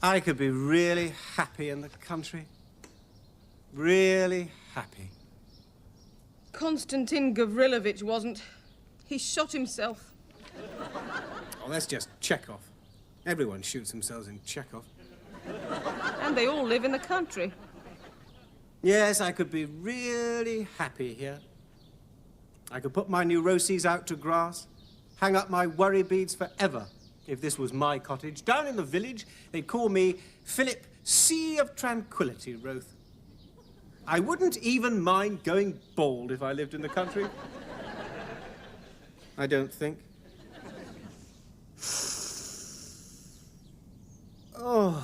I could be really happy in the country. Really happy. Konstantin Gavrilovich wasn't. He shot himself. Oh, that's just Chekhov. Everyone shoots themselves in Chekhov. And they all live in the country. Yes, I could be really happy here. I could put my neuroses out to grass, hang up my worry beads forever. If this was my cottage, down in the village, they'd call me Philip Sea of Tranquility, Roth. I wouldn't even mind going bald if I lived in the country. I don't think. Oh,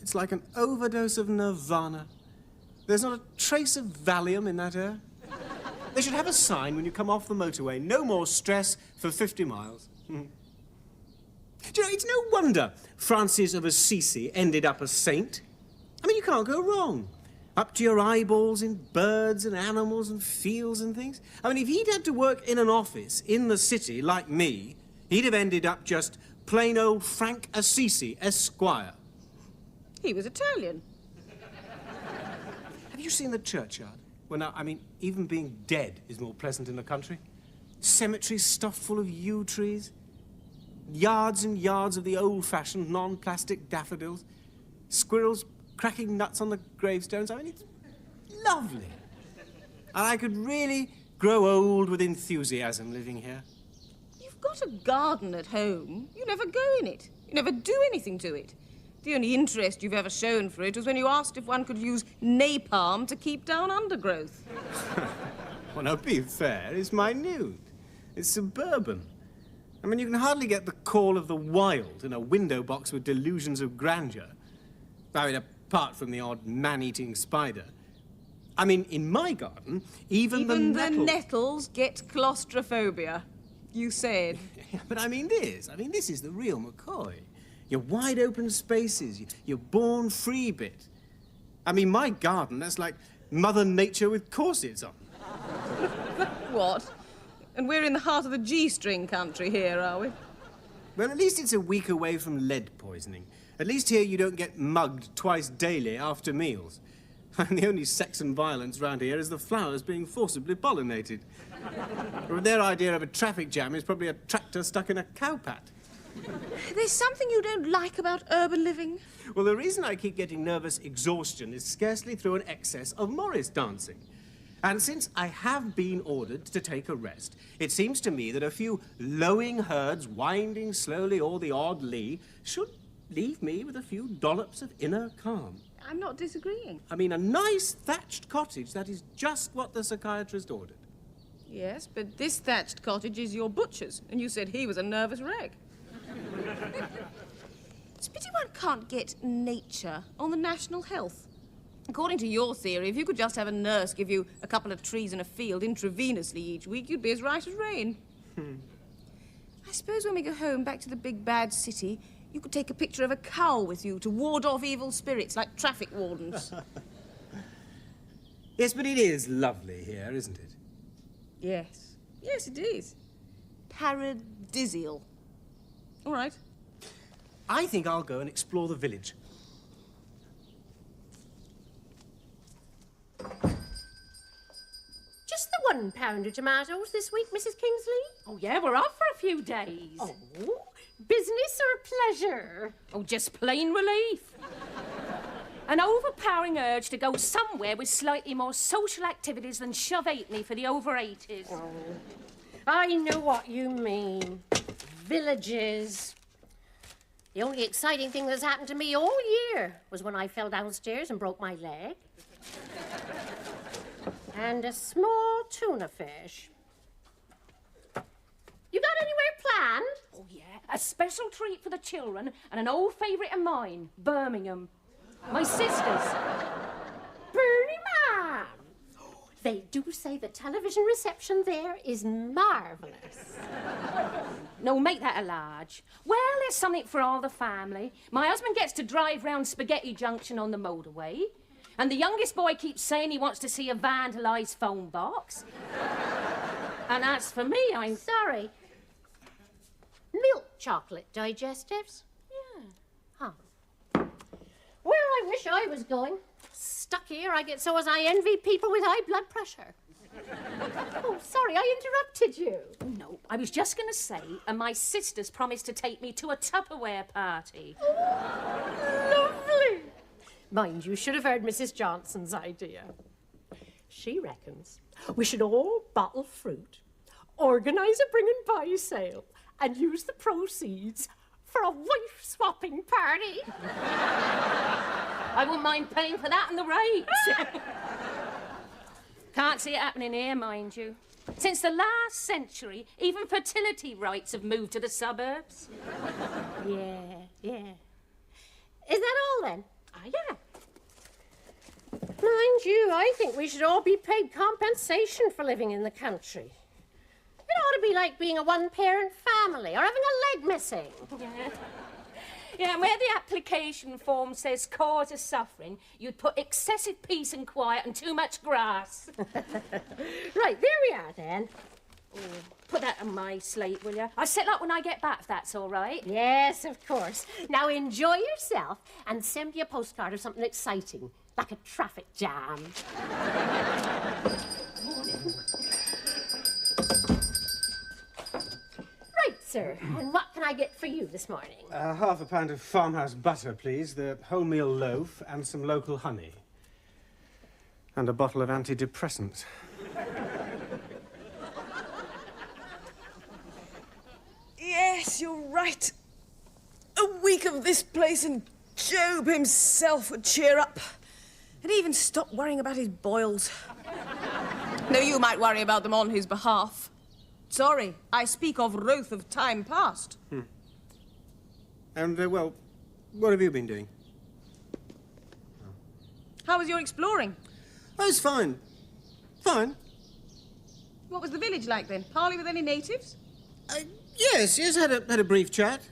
it's like an overdose of nirvana. There's not a trace of Valium in that air. They should have a sign when you come off the motorway, no more stress for 50 miles. Do you know, it's no wonder Francis of Assisi ended up a saint. I mean, you can't go wrong. Up to your eyeballs in birds and animals and fields and things. I mean, if he'd had to work in an office in the city like me, he'd have ended up just plain old Frank Assisi, Esquire. He was Italian. Have you seen the churchyard? Well, now, I mean, even being dead is more pleasant in the country. Cemeteries stuffed full of yew trees. Yards and yards of the old-fashioned non-plastic daffodils. Squirrels cracking nuts on the gravestones. I mean, it's lovely. And I could really grow old with enthusiasm living here. You've got a garden at home. You never go in it. You never do anything to it. The only interest you've ever shown for it was when you asked if one could use napalm to keep down undergrowth. Well, now, be fair, it's minute. It's suburban. I mean, you can hardly get the call of the wild in a window box with delusions of grandeur. I mean, apart from the odd man-eating spider. I mean, in my garden, even the nettles get claustrophobia, you said. But I mean this is the real McCoy. Your wide open spaces, your born free bit. I mean, my garden, that's like Mother Nature with corsets on. What? And we're in the heart of the G-string country here, are we? Well, at least it's a week away from lead poisoning. At least here you don't get mugged twice daily after meals. And the only sex and violence round here is the flowers being forcibly pollinated. Or their idea of a traffic jam is probably a tractor stuck in a cowpat. There's something you don't like about urban living? Well, the reason I keep getting nervous exhaustion is scarcely through an excess of Morris dancing. And since I have been ordered to take a rest, it seems to me that a few lowing herds winding slowly o'er the odd lea should leave me with a few dollops of inner calm. I'm not disagreeing. I mean, a nice thatched cottage, that is just what the psychiatrist ordered. Yes, but this thatched cottage is your butcher's, and you said he was a nervous wreck. It's a pity one can't get nature on the national health. According to your theory, if you could just have a nurse give you a couple of trees in a field intravenously each week, you'd be as right as rain. I suppose when we go home back to the big bad city, you could take a picture of a cow with you to ward off evil spirits like traffic wardens. Yes, but it is lovely here, isn't it? Yes. Yes, it is. Paradisial. All right. I think I'll go and explore the village. Just the £1 of tomatoes this week, Mrs. Kingsley? Oh, yeah, we're off for a few days. Oh, business or pleasure? Oh, just plain relief. An overpowering urge to go somewhere with slightly more social activities than shove halfpenny for the over-80s. Oh, I know what you mean. Villages. The only exciting thing that's happened to me all year was when I fell downstairs and broke my leg. And a small tuna fish. You got anywhere planned? Oh, yeah, a special treat for the children and an old favourite of mine, Birmingham. My sister's. Birmingham! They do say the television reception there is marvellous. No, make that a large. Well, there's something for all the family. My husband gets to drive round Spaghetti Junction on the motorway. And the youngest boy keeps saying he wants to see a vandalised phone box. And as for me, I'm... Sorry. Milk chocolate digestives? Yeah. Huh. wish I was going. Stuck here, I get so as I envy people with high blood pressure. Oh, sorry, I interrupted you. No, I was just going to say, and my sister's promised to take me to a Tupperware party. Lovely. Mind you, should have heard Mrs. Johnson's idea. She reckons we should all bottle fruit, organise a bring and buy sale, and use the proceeds for a wife-swapping party. I wouldn't mind paying for that and the rates. Can't see it happening here, mind you. Since the last century, even fertility rights have moved to the suburbs. Yeah. Is that all then? Yeah. Mind you, I think we should all be paid compensation for living in the country. It ought to be like being a one-parent family or having a leg missing. Yeah, and where the application form says cause of suffering, you'd put excessive peace and quiet and too much grass. Right, there we are then. Put that on my slate, will you? I'll set up when I get back, if that's all right. Yes, of course. Now enjoy yourself and send me a postcard of something exciting, like a traffic jam. Right, sir. And what can I get for you this morning? Half a pound of farmhouse butter, please, the wholemeal loaf, and some local honey. And a bottle of antidepressants. Yes, you're right. A week of this place and Job himself would cheer up. And even stop worrying about his boils. No, you might worry about them on his behalf. Sorry, I speak of wrath of time past. And, well, what have you been doing? How was your exploring? Oh, it's fine. Fine. What was the village like then? Parley with any natives? Yes, had a brief chat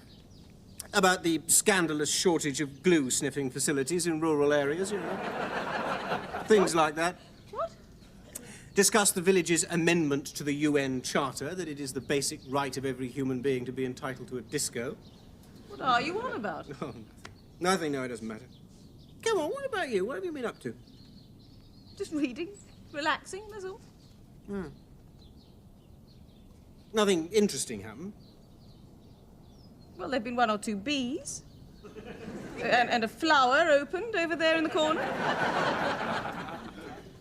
about the scandalous shortage of glue-sniffing facilities in rural areas, you know. Things like that. What? Discussed the village's amendment to the UN Charter, that it is the basic right of every human being to be entitled to a disco. What are you on about? Oh, nothing. No, it doesn't matter. Come on, what about you? What have you been up to? Just reading, relaxing, that's all. Nothing interesting happened. Well, there've been one or two bees. and a flower opened over there in the corner.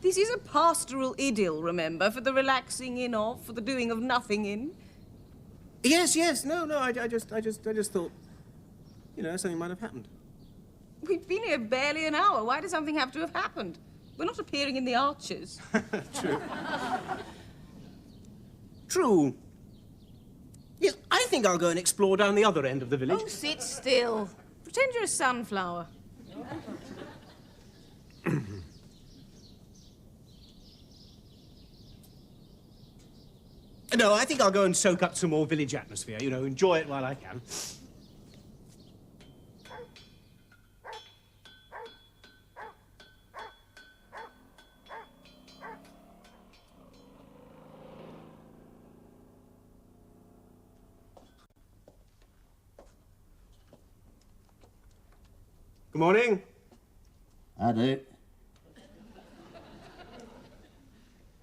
This is a pastoral idyll, remember, for the relaxing in of, for the doing of nothing in. Yes. No, I just thought, you know, something might have happened. We've been here barely an hour. Why does something have to have happened? We're not appearing in the arches. True. Yes, I think I'll go and explore down the other end of the village. Oh, sit still. Pretend you're a sunflower. No, I think I'll go and soak up some more village atmosphere, you know, enjoy it while I can. Good morning. I do. It's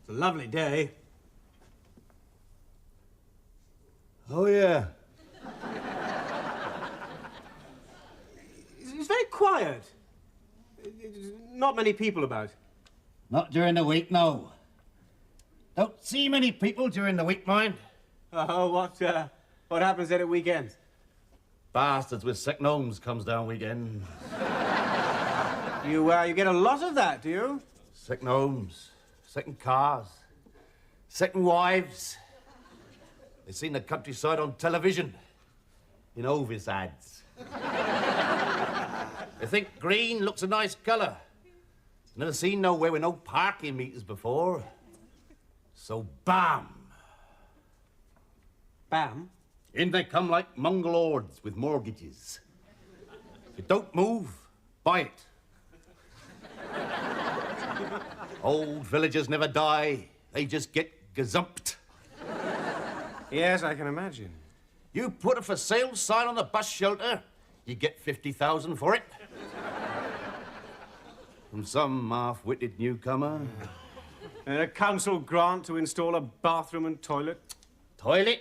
a lovely day. Oh, yeah. It's very quiet. Not many people about. Not during the week, no. Don't see many people during the week, mind. Oh, what happens then at weekends? Bastards with sick gnomes comes down weekend. You get a lot of that, do you? Sick gnomes, sick cars, sick wives. They seen the countryside on television, in Ovis ads. They think green looks a nice colour. Never seen nowhere with no parking meters before. So bam! Bam. In they come like Mongol hordes with mortgages. If you don't move, buy it. Old villagers never die. They just get gazumped. Yes, I can imagine. You put a for sale sign on the bus shelter, you get 50,000 for it. from some half-witted newcomer. And a council grant to install a bathroom and toilet. Toilet?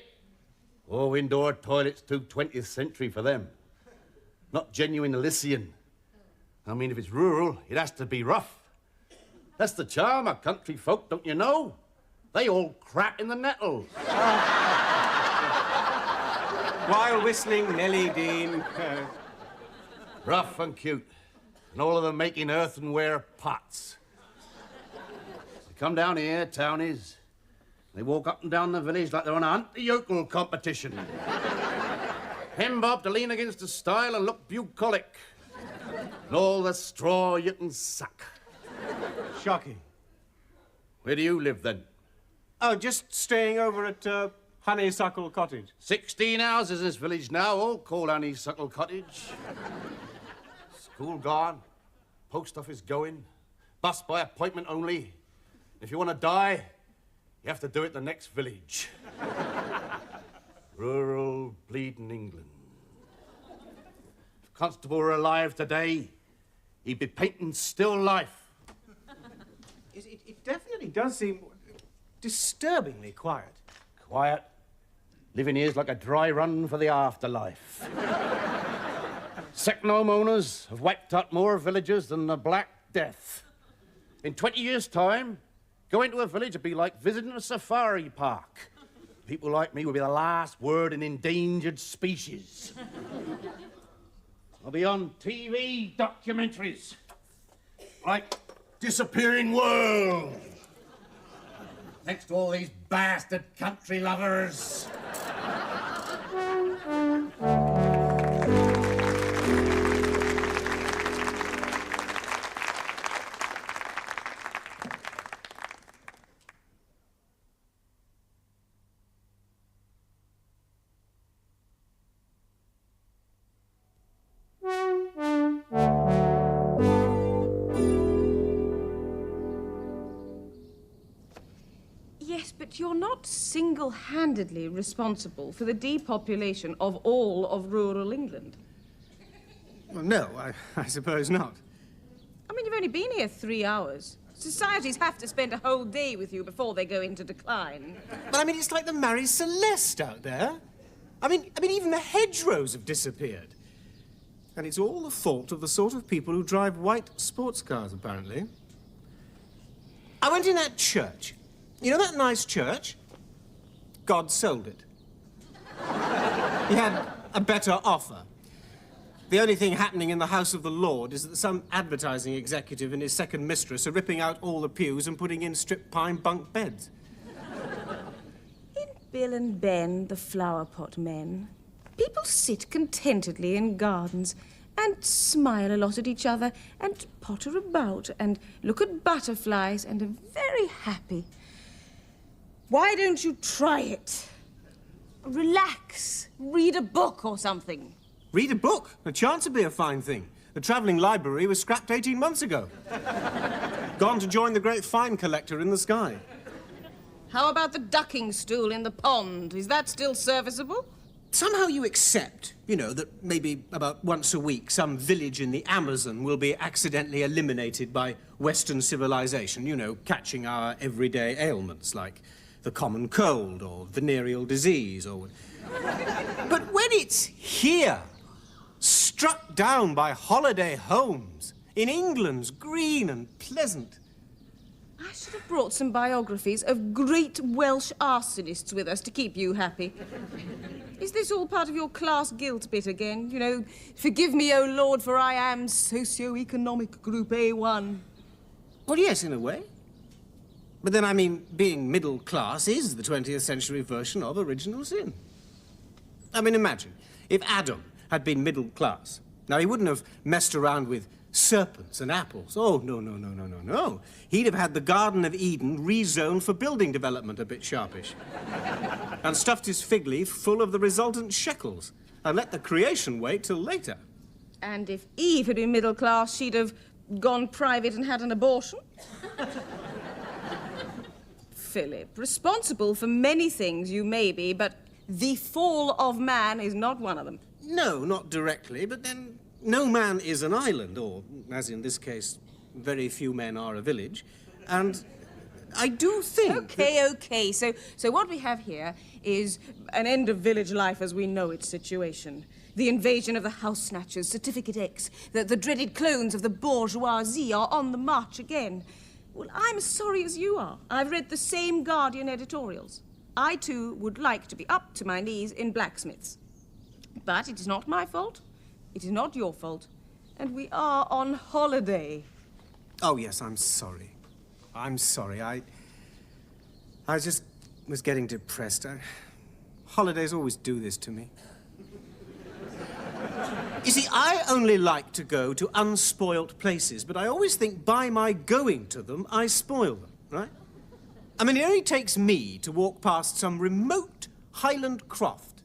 Oh, indoor toilets too 20th century for them. Not genuine Elysian. I mean, if it's rural, it has to be rough. That's the charm of country folk, don't you know? They all crap in the nettles. While whistling Nellie Dean. Rough and cute. And all of them making earthenware pots. They come down here, townies. They walk up and down the village like they're on a hunt-the-yokel competition. Hem bob to lean against the stile and look bucolic. And all the straw you can suck. Shocking. Where do you live, then? Oh, just staying over at Honeysuckle Cottage. 16 houses in this village now, all called Honeysuckle Cottage. School gone, post office going, bus by appointment only. If you want to die, you have to do it the next village. Rural, bleeding England. If Constable were alive today, he'd be painting still life. It definitely does seem disturbingly quiet. Quiet. Living here's like a dry run for the afterlife. Second homeowners have wiped out more villages than the Black Death. In 20 years' time, going to a village would be like visiting a safari park. People like me will be the last word in endangered species. I'll be on TV documentaries like Disappearing World. Next to all these bastard country lovers. Yes, but you're not single-handedly responsible for the depopulation of all of rural England. Well, no, I suppose not. I mean, you've only been here 3 hours. Societies have to spend a whole day with you before they go into decline. But I mean, it's like the Marie Celeste out there. I mean, even the hedgerows have disappeared. And it's all the fault of the sort of people who drive white sports cars, apparently. I went in that church. You know that nice church? God sold it. He had a better offer. The only thing happening in the house of the Lord is that some advertising executive and his second mistress are ripping out all the pews and putting in strip pine bunk beds. In Bill and Ben, the flower pot men, people sit contentedly in gardens and smile a lot at each other and potter about and look at butterflies and are very happy. Why don't you try it? Relax. Read a book or something. Read a book. A chance would be a fine thing. The travelling library was scrapped 18 months ago. Gone to join the great fine collector in the sky. How about the ducking stool in the pond? Is that still serviceable? Somehow you accept, you know, that maybe about once a week some village in the Amazon will be accidentally eliminated by Western civilization, you know, catching our everyday ailments like the common cold or venereal disease or... But when it's here, struck down by holiday homes, in England's green and pleasant... I should have brought some biographies of great Welsh arsonists with us to keep you happy. Is this all part of your class guilt bit again? You know, forgive me, O Lord, for I am socio-economic group A1. Well, yes, in a way. But then, I mean, being middle class is the 20th century version of original sin. I mean, imagine, if Adam had been middle class. Now, he wouldn't have messed around with serpents and apples. Oh, no. He'd have had the Garden of Eden rezoned for building development a bit sharpish. And stuffed his fig leaf full of the resultant shekels. And let the creation wait till later. And if Eve had been middle class, she'd have gone private and had an abortion? Philip, responsible for many things you may be, but the fall of man is not one of them. No, not directly, but then no man is an island, or, as in this case, very few men are a village, and I do think... Okay. So what we have here is an end of village life as we know it situation. The invasion of the house snatchers, Certificate X, the dreaded clones of the bourgeoisie are on the march again. Well, I'm as sorry as you are. I've read the same Guardian editorials. I, too, would like to be up to my knees in blacksmiths. But it is not my fault. It is not your fault. And we are on holiday. Oh, yes, I'm sorry. I'm sorry. I just was getting depressed. Holidays always do this to me. You see, I only like to go to unspoilt places, but I always think by my going to them, I spoil them, right? I mean, it only takes me to walk past some remote Highland croft.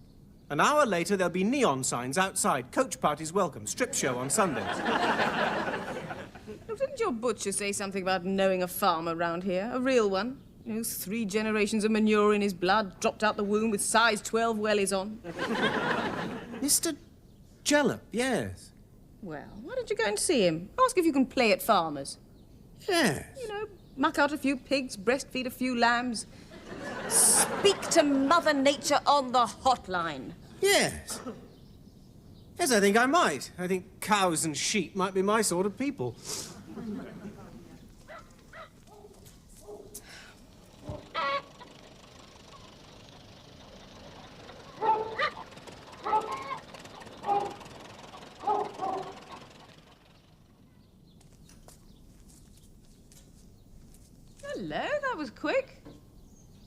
An hour later, there'll be neon signs outside. Coach parties welcome. Strip show on Sundays. Look, didn't your butcher say something about knowing a farm around here? A real one? You know, 3 generations of manure in his blood, dropped out the womb with size 12 wellies on. Mr. Jellop, yes. Well, why don't you go and see him? Ask if you can play at farmers. Yes. You know, muck out a few pigs, breastfeed a few lambs. Speak to Mother Nature on the hotline. Yes. Yes, I think I might. I think cows and sheep might be my sort of people. Hello, that was quick.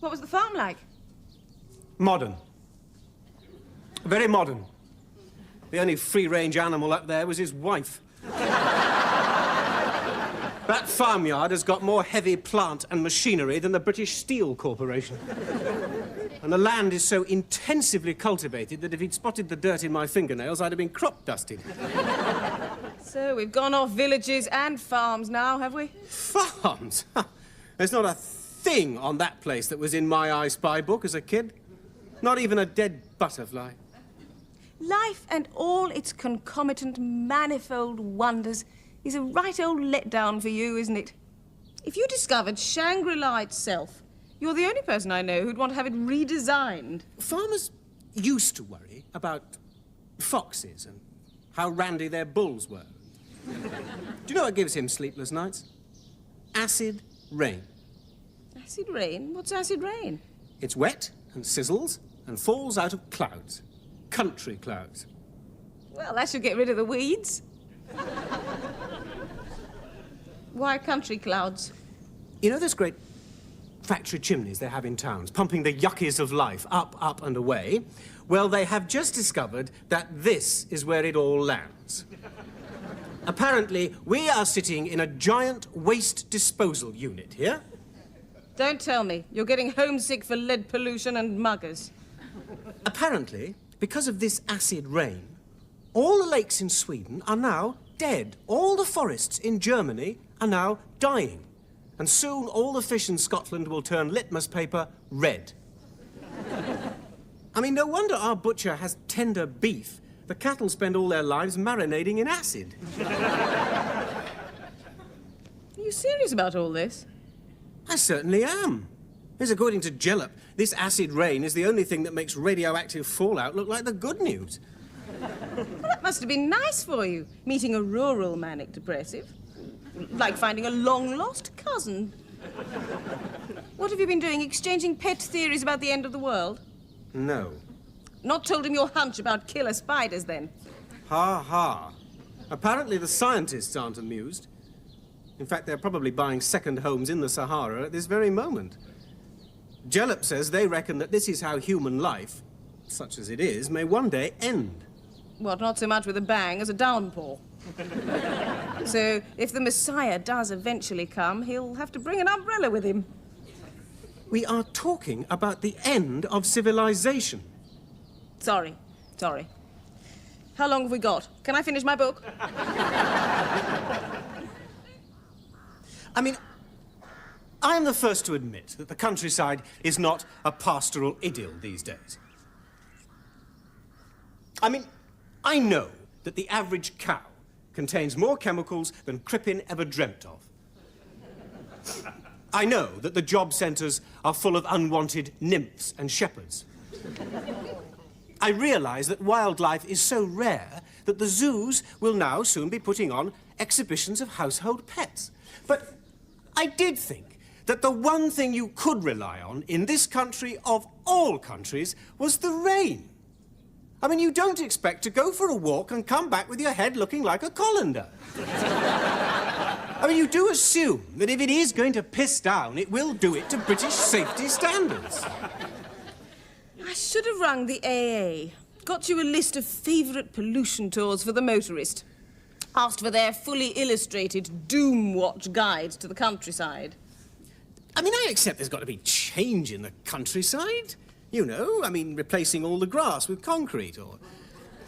What was the farm like? Modern. Very modern. The only free-range animal up there was his wife. That farmyard has got more heavy plant and machinery than the British Steel Corporation. And the land is so intensively cultivated that if he'd spotted the dirt in my fingernails, I'd have been crop dusted. So we've gone off villages and farms now, have we? Farms? There's not a thing on that place that was in my I Spy book as a kid. Not even a dead butterfly. Life and all its concomitant manifold wonders is a right old letdown for you, isn't it? If you discovered Shangri-La itself, you're the only person I know who'd want to have it redesigned. Farmers used to worry about foxes and how randy their bulls were. Do you know what gives him sleepless nights? Acid rain. Acid rain? What's acid rain? It's wet and sizzles and falls out of clouds. Country clouds. Well, that should get rid of the weeds. Why country clouds? You know those great factory chimneys they have in towns, pumping the yuckies of life up, up and away? Well, they have just discovered that this is where it all lands. Apparently, we are sitting in a giant waste disposal unit here. Don't tell me. You're getting homesick for lead pollution and muggers. Apparently, because of this acid rain, all the lakes in Sweden are now dead. All the forests in Germany are now dying. And soon all the fish in Scotland will turn litmus paper red. I mean, no wonder our butcher has tender beef. The cattle spend all their lives marinating in acid. Are you serious about all this? I certainly am. As according to Jellop, this acid rain is the only thing that makes radioactive fallout look like the good news. Well, that must have been nice for you, meeting a rural manic depressive. Like finding a long-lost cousin. What have you been doing, exchanging pet theories about the end of the world? No. Not told him your hunch about killer spiders, then? Ha ha. Apparently the scientists aren't amused. In fact, they're probably buying second homes in the Sahara at this very moment. Jellop says they reckon that this is how human life, such as it is, may one day end. What, not so much with a bang as a downpour? So, if the Messiah does eventually come, he'll have to bring an umbrella with him. We are talking about the end of civilization. Sorry. How long have we got? Can I finish my book? I mean, I am the first to admit that the countryside is not a pastoral idyll these days. I mean, I know that the average cow contains more chemicals than Crippen ever dreamt of. I know that the job centres are full of unwanted nymphs and shepherds. I realise that wildlife is so rare that the zoos will now soon be putting on exhibitions of household pets. But I did think that the one thing you could rely on in this country of all countries was the rain. I mean, you don't expect to go for a walk and come back with your head looking like a colander. I mean, you do assume that if it is going to piss down, it will do it to British safety standards. I should have rung the AA. Got you a list of favourite pollution tours for the motorist. Asked for their fully illustrated Doom Watch guides to the countryside. I mean, I accept there's got to be change in the countryside. You know, I mean, replacing all the grass with concrete or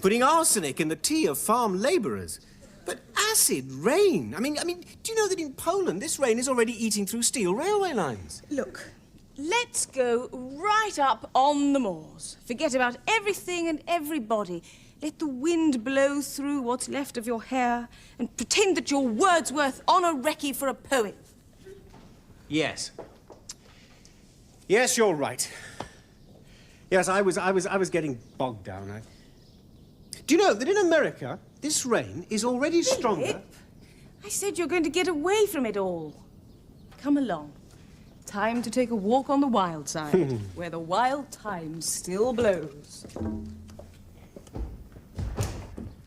putting arsenic in the tea of farm labourers. But acid rain, I mean, do you know that in Poland this rain is already eating through steel railway lines? Look, let's go right up on the moors. Forget about everything and everybody. Let the wind blow through what's left of your hair and pretend that you're Wordsworth on a recce for a poem. Yes. Yes, you're right. Yes, I was getting bogged down. Do you know that in America, this rain is already stronger? Philip, I said you're going to get away from it all. Come along. Time to take a walk on the wild side, where the wild thyme still blows.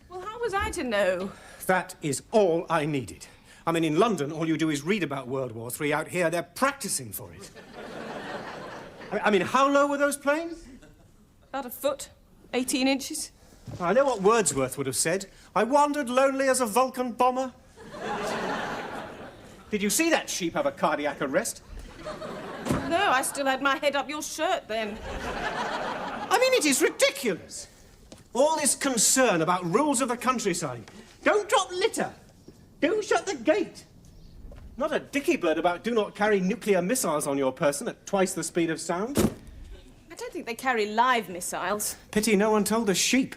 Well, how was I to know? That is all I needed. I mean, in London, all you do is read about World War III. Out here, they're practicing for it. I mean, how low were those planes? About a foot, 18 inches. I know what Wordsworth would have said. I wandered lonely as a Vulcan bomber. Did you see that sheep have a cardiac arrest? No, I still had my head up your shirt then. I mean, it is ridiculous. All this concern about rules of the countryside. Don't drop litter. Don't shut the gate. Not a dicky bird about do not carry nuclear missiles on your person at twice the speed of sound. I don't think they carry live missiles. Pity no one told the sheep.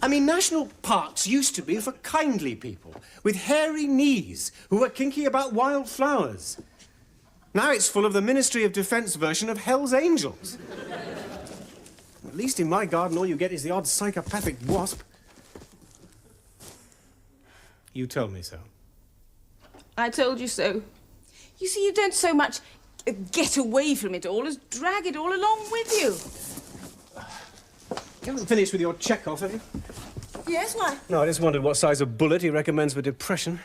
I mean, national parks used to be for kindly people with hairy knees who were kinky about wild flowers. Now it's full of the Ministry of Defence version of Hell's Angels. At least in my garden, all you get is the odd psychopathic wasp. You told me so. I told you so. You see, you don't so much get away from it all as drag it all along with you. You haven't finished with your Chekhov, have you? Yes, why? No, I just wondered what size of bullet he recommends for depression.